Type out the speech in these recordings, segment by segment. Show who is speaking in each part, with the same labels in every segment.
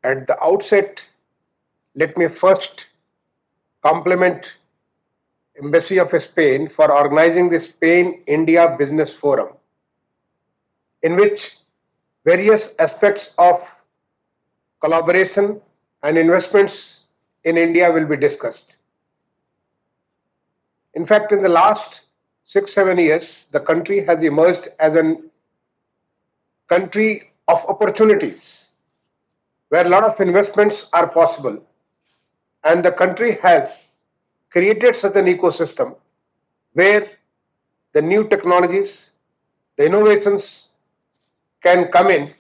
Speaker 1: At the outset, let me first compliment Embassy of Spain for organizing the Spain India Business Forum, in which various aspects of collaboration and investments in India will be discussed. In fact, in the last 6, 7 years, the country has emerged as a country of opportunities where a lot of investments are possible, and the country has created such an ecosystem where the new technologies, the innovations can come in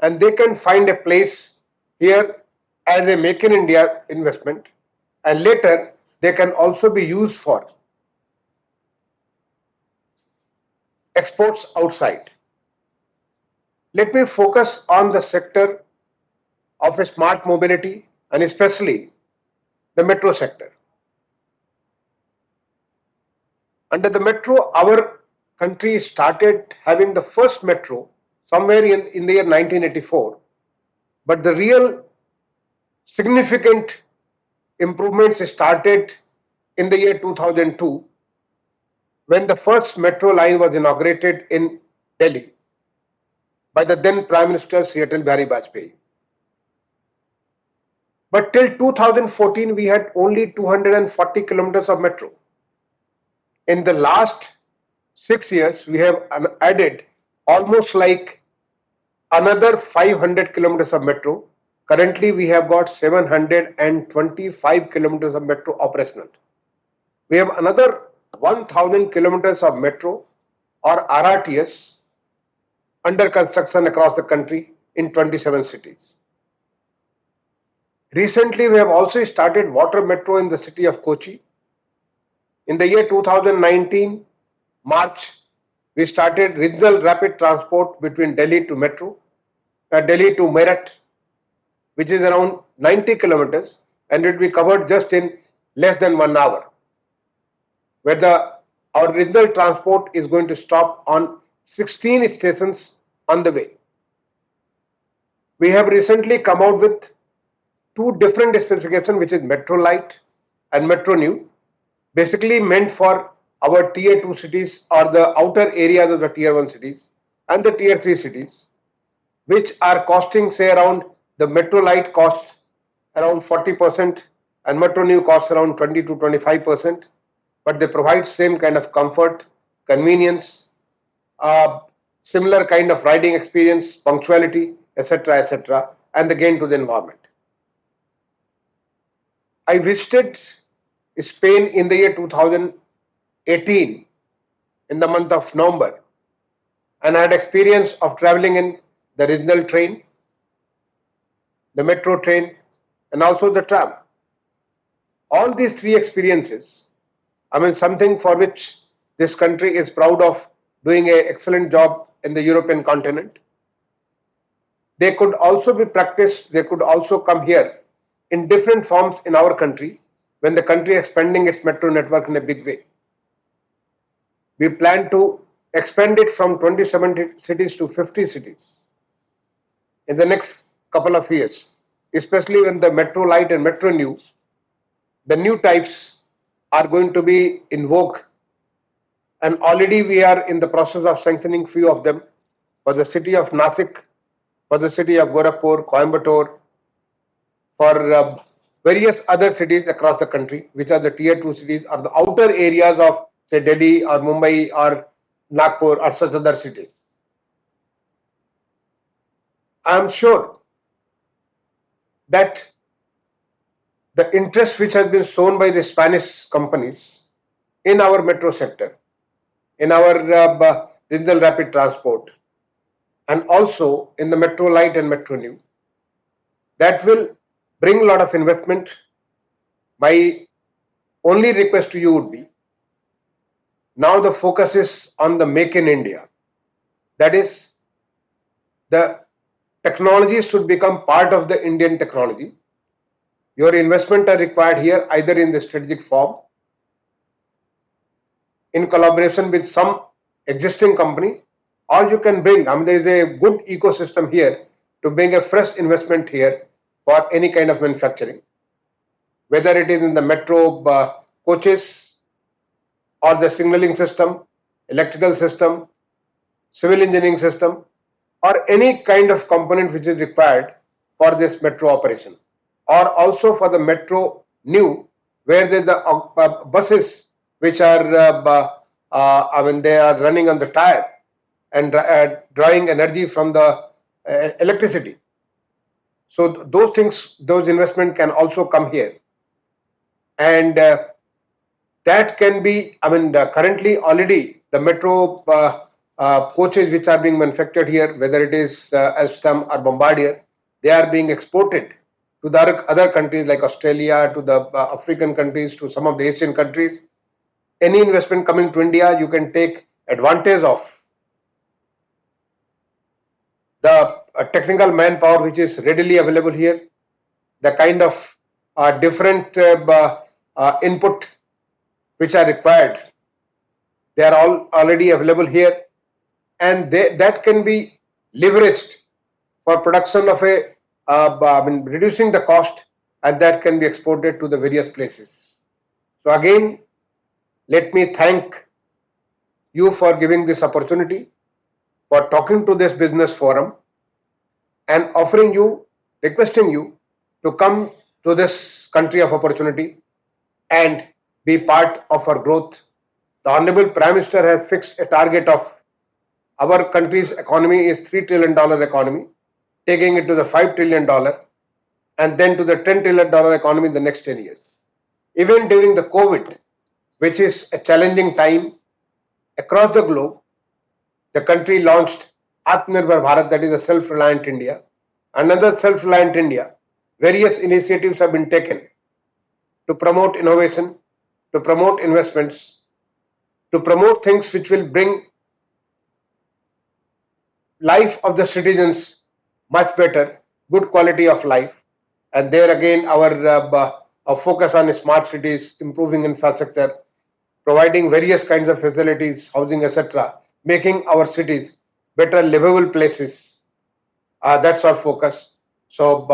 Speaker 1: and they can find a place here as a Make in India investment, and later they can also be used for exports outside. Let me focus on the sector of a smart mobility and especially the metro sector. Under the metro, our country started having the first metro somewhere in the year 1984, but the real significant improvements started in the year 2002 when the first metro line was inaugurated in Delhi by the then Prime Minister Sri Atal Bihari Vajpayee. But till 2014, we had only 240 kilometers of metro. In the last 6 years, we have added almost like another 500 kilometers of metro. Currently, we have got 725 kilometers of metro operational. We have another 1000 kilometers of metro or RRTS under construction across the country in 27 cities. Recently, we have also started water metro in the city of Kochi. In the year 2019, March, we started regional rapid transport between Delhi to metro, Delhi to Meerut, which is around 90 kilometers, and it will be covered just in less than 1 hour, where our regional transport is going to stop on 16 stations on the way. We have recently come out with two different specifications, which is Metro Light and Metro New, basically meant for our tier 2 cities or the outer areas of the tier 1 cities and the tier 3 cities, which are costing, say, around the Metro Light costs around 40% and Metro New costs around 20 to 25%, but they provide same kind of comfort, convenience, uh, similar kind of riding experience, punctuality, etc., and the gain to the environment. I visited Spain in the year 2018 in the month of November, and I had experience of traveling in the regional train, the metro train, and also the tram. All these three experiences, I mean, something for which this country is proud of doing an excellent job in the European continent. They could also be practiced, they could also come here in different forms in our country when the country is expanding its metro network in a big way. We plan to expand it from 27 cities to 50 cities in the next couple of years, especially when the Metro Light and Metro New, the new types are going to be in vogue, and already we are in the process of sanctioning few of them for the city of Nasik, for the city of Gorakhpur, Coimbatore, for various other cities across the country, which are the tier 2 cities or the outer areas of, say, Delhi or Mumbai or Nagpur or such other cities. I am sure that the interest which has been shown by the Spanish companies in our metro sector, in our regional rapid transport, and also in the Metro Light and Metro New, that will bring a lot of investment. My only request to you would be, now the focus is on the Make in India. That is, the technology should become part of the Indian technology. Your investment are required here either in the strategic form, in collaboration with some existing company, or you can bring, I mean, there is a good ecosystem here to bring a fresh investment here for any kind of manufacturing, whether it is in the metro coaches or the signaling system, electrical system, civil engineering system, or any kind of component which is required for this metro operation, or also for the metro new, where there's the buses which are I mean they are running on the tire and drawing energy from the electricity. So those things, those investment can also come here, and that can be, I mean, currently already the metro coaches which are being manufactured here, whether it is Alstom or Bombardier, they are being exported to the other countries like Australia, to the African countries, to some of the Asian countries. Any investment coming to India, you can take advantage of the technical manpower which is readily available here, the kind of different input which are required, they are all already available here, and that can be leveraged for production of a I mean, reducing the cost, and that can be exported to the various places. So again, let me thank you for giving this opportunity, for talking to this business forum, and offering you, requesting you to come to this country of opportunity and be part of our growth. The Honorable Prime Minister has fixed a target of our country's economy is $3 trillion economy, taking it to the $5 trillion and then to the $10 trillion economy in the next 10 years. Even during the COVID, which is a challenging time across the globe, the country launched Atmanirbhar Bharat, that is a self-reliant India. Another self-reliant India, various initiatives have been taken to promote innovation, to promote investments, to promote things which will bring life of the citizens much better, good quality of life. And there again, our focus on smart cities, improving infrastructure, providing various kinds of facilities, housing, etc., making our cities better livable places. That's our focus. So,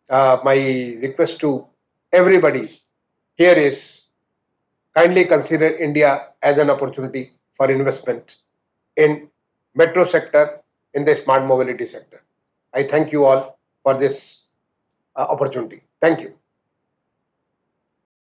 Speaker 1: my request to everybody here is kindly consider India as an opportunity for investment in metro sector, in the smart mobility sector. I thank you all for this opportunity. Thank you.